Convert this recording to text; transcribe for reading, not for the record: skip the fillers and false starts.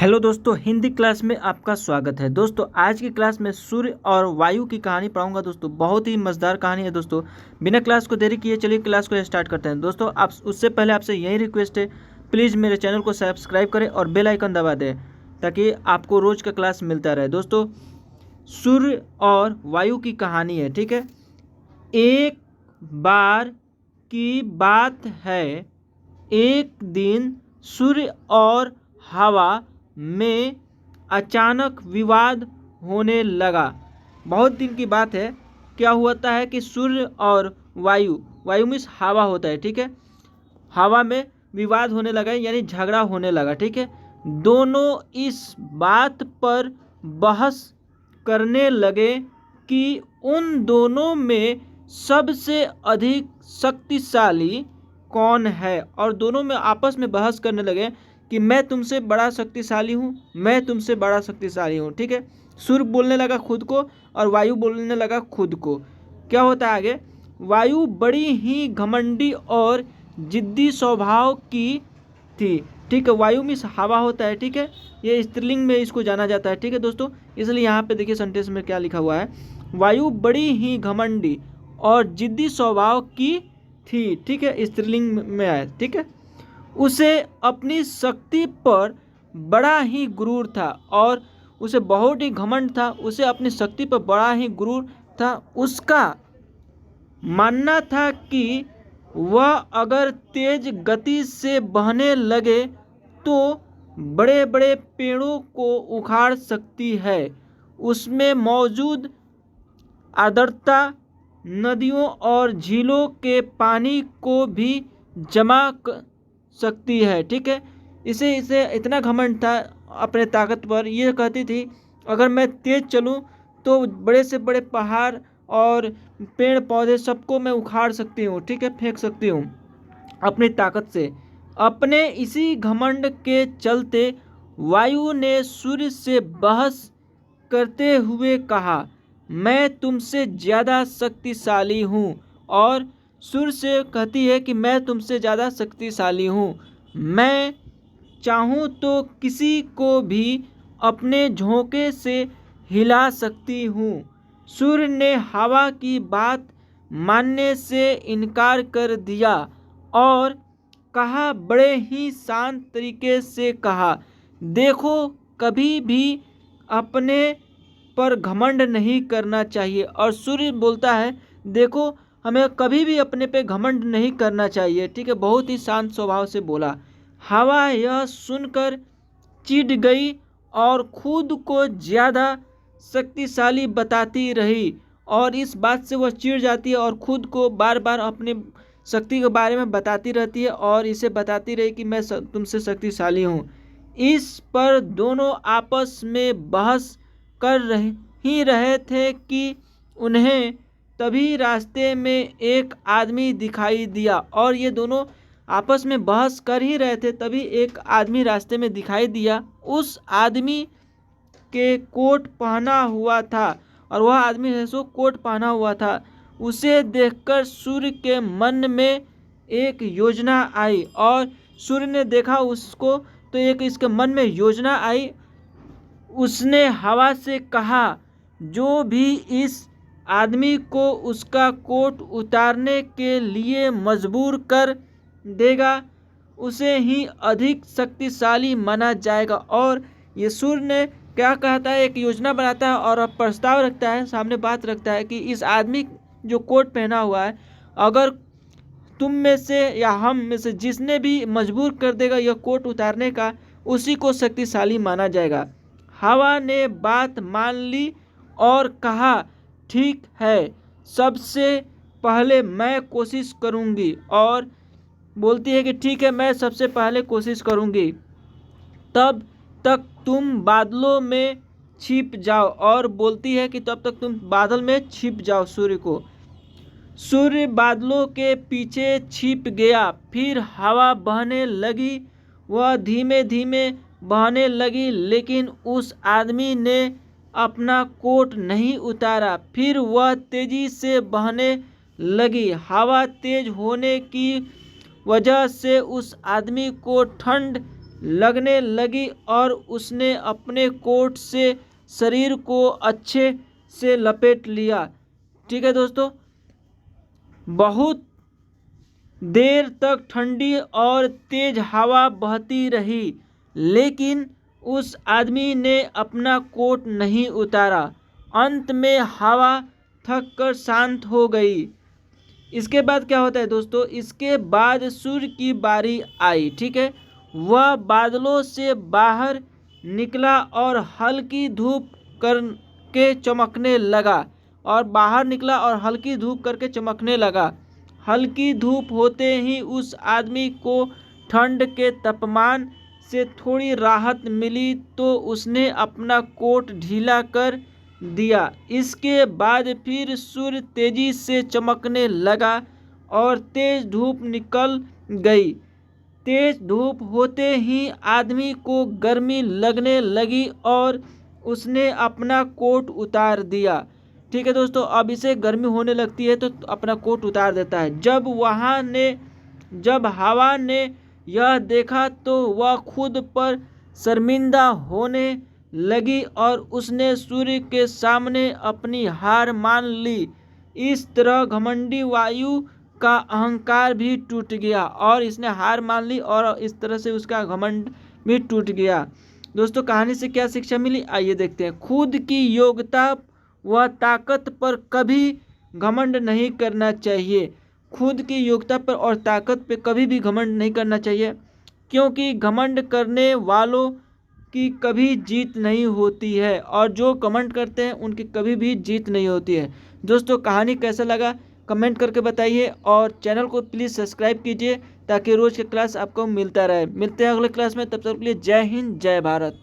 Hello दोस्तों, Hindi class में आपका स्वागत है। दोस्तों आज की क्लास में सूर्य और वायु की कहानी पढ़ाऊंगा। दोस्तों बहुत ही मज़ेदार कहानी है। दोस्तों बिना क्लास को देरी किए चलिए क्लास को स्टार्ट करते हैं। दोस्तों आप उससे पहले आपसे यही रिक्वेस्ट है, प्लीज़ मेरे चैनल को सब्सक्राइब करें और बेल आइकन दबा दें ताकि आपको रोज़ का क्लास मिलता रहे। दोस्तों सूर्य और वायु की कहानी है, ठीक है। एक बार की बात है, एक दिन सूर्य और हवा में अचानक विवाद होने लगा। बहुत दिन की बात है। क्या होता है कि सूर्य और वायु मीन्स हवा होता है, ठीक है। हवा में विवाद होने लगा यानी झगड़ा होने लगा, ठीक है। दोनों इस बात पर बहस करने लगे कि उन दोनों में सबसे अधिक शक्तिशाली कौन है, और दोनों में आपस में बहस करने लगे कि मैं तुमसे बड़ा शक्तिशाली हूँ, मैं तुमसे बड़ा शक्तिशाली हूँ, ठीक है। सूर्य बोलने लगा खुद को और वायु बोलने लगा खुद को। क्या होता है आगे, वायु बड़ी ही घमंडी और जिद्दी स्वभाव की थी, ठीक है। वायु में हवा होता है, ठीक है। ये स्त्रीलिंग में इसको जाना जाता है, ठीक है दोस्तों। इसलिए यहाँ पे देखिए सेंटेंस में क्या लिखा हुआ है, वायु बड़ी ही घमंडी और जिद्दी स्वभाव की थी, ठीक है। स्त्रीलिंग में आया, ठीक है। उसे अपनी शक्ति पर बड़ा ही गुरूर था और उसे बहुत ही घमंड था। उसे अपनी शक्ति पर बड़ा ही गुरूर था। उसका मानना था कि वह अगर तेज गति से बहने लगे तो बड़े बड़े पेड़ों को उखाड़ सकती है। उसमें मौजूद आर्द्रता नदियों और झीलों के पानी को भी जमा सकती है, ठीक है। इसे इतना घमंड था अपने ताकत पर। ये कहती थी अगर मैं तेज चलूँ तो बड़े से बड़े पहाड़ और पेड़ पौधे सबको मैं उखाड़ सकती हूँ, ठीक है, फेंक सकती हूँ अपनी ताकत से। अपने इसी घमंड के चलते वायु ने सूर्य से बहस करते हुए कहा, मैं तुमसे ज़्यादा शक्तिशाली हूँ। और सूर्य से कहती है कि मैं तुमसे ज़्यादा शक्तिशाली हूँ, मैं चाहूँ तो किसी को भी अपने झोंके से हिला सकती हूँ। सूर्य ने हवा की बात मानने से इनकार कर दिया और कहा, बड़े ही शांत तरीके से कहा, देखो कभी भी अपने पर घमंड नहीं करना चाहिए। और सूर्य बोलता है देखो हमें कभी भी अपने पे घमंड नहीं करना चाहिए, ठीक है। बहुत ही शांत स्वभाव से बोला। हवा यह सुनकर चिढ़ गई और खुद को ज़्यादा शक्तिशाली बताती रही, और इस बात से वह चिढ़ जाती है और खुद को बार बार अपने शक्ति के बारे में बताती रहती है और इसे बताती रही कि मैं तुमसे शक्तिशाली हूँ। इस पर दोनों आपस में बहस कर रहे थे कि उन्हें तभी रास्ते में एक आदमी दिखाई दिया। और ये दोनों आपस में बहस कर ही रहे थे, तभी एक आदमी रास्ते में दिखाई दिया। उस आदमी के कोट पहना हुआ था और वह आदमी है सो कोट पहना हुआ था। उसे देखकर सूर्य के मन में एक योजना आई, और सूर्य ने देखा उसको तो एक इसके मन में योजना आई। उसने हवा से कहा, जो भी इस आदमी को उसका कोट उतारने के लिए मजबूर कर देगा उसे ही अधिक शक्तिशाली माना जाएगा। और ये सूर्य ने क्या कहता है, एक योजना बनाता है और प्रस्ताव रखता है, सामने बात रखता है कि इस आदमी जो कोट पहना हुआ है, अगर तुम में से या हम में से जिसने भी मजबूर कर देगा यह कोट उतारने का, उसी को शक्तिशाली माना जाएगा। हवा ने बात मान ली और कहा, ठीक है, सबसे पहले मैं कोशिश करूंगी। और बोलती है कि ठीक है मैं सबसे पहले कोशिश करूंगी, तब तक तुम बादलों में छिप जाओ। और बोलती है कि तब तक तुम बादल में छिप जाओ सूर्य को। सूर्य बादलों के पीछे छिप गया। फिर हवा बहने लगी, वह धीमे धीमे बहने लगी, लेकिन उस आदमी ने अपना कोट नहीं उतारा। फिर वह तेजी से बहने लगी। हवा तेज होने की वजह से उस आदमी को ठंड लगने लगी और उसने अपने कोट से शरीर को अच्छे से लपेट लिया। ठीक है दोस्तों, बहुत देर तक ठंडी और तेज हवा बहती रही, लेकिन उस आदमी ने अपना कोट नहीं उतारा। अंत में हवा थक कर शांत हो गई। इसके बाद क्या होता है दोस्तों, इसके बाद सूर्य की बारी आई। ठीक है, वह बादलों से बाहर निकला और हल्की धूप करके चमकने लगा हल्की धूप होते ही उस आदमी को ठंड के तापमान से थोड़ी राहत मिली, तो उसने अपना कोट ढीला कर दिया। इसके बाद फिर सूर्य तेजी से चमकने लगा और तेज धूप निकल गई। तेज धूप होते ही आदमी को गर्मी लगने लगी और उसने अपना कोट उतार दिया। ठीक है दोस्तों, अब इसे गर्मी होने लगती है तो अपना कोट उतार देता है। जब हवा ने यह देखा तो वह खुद पर शर्मिंदा होने लगी और उसने सूर्य के सामने अपनी हार मान ली। इस तरह घमंडी वायु का अहंकार भी टूट गया और इसने हार मान ली और इस तरह से उसका घमंड भी टूट गया। दोस्तों, कहानी से क्या शिक्षा मिली, आइए देखते हैं। खुद की योग्यता व ताकत पर कभी घमंड नहीं करना चाहिए। खुद की योग्यता पर और ताकत पे कभी भी घमंड नहीं करना चाहिए, क्योंकि घमंड करने वालों की कभी जीत नहीं होती है और जो घमंड करते हैं उनकी कभी भी जीत नहीं होती है। दोस्तों, कहानी कैसा लगा कमेंट करके बताइए और चैनल को प्लीज़ सब्सक्राइब कीजिए ताकि रोज़ की क्लास आपको मिलता रहे। मिलते हैं अगले क्लास में, तब तक के लिए जय हिंद जय भारत।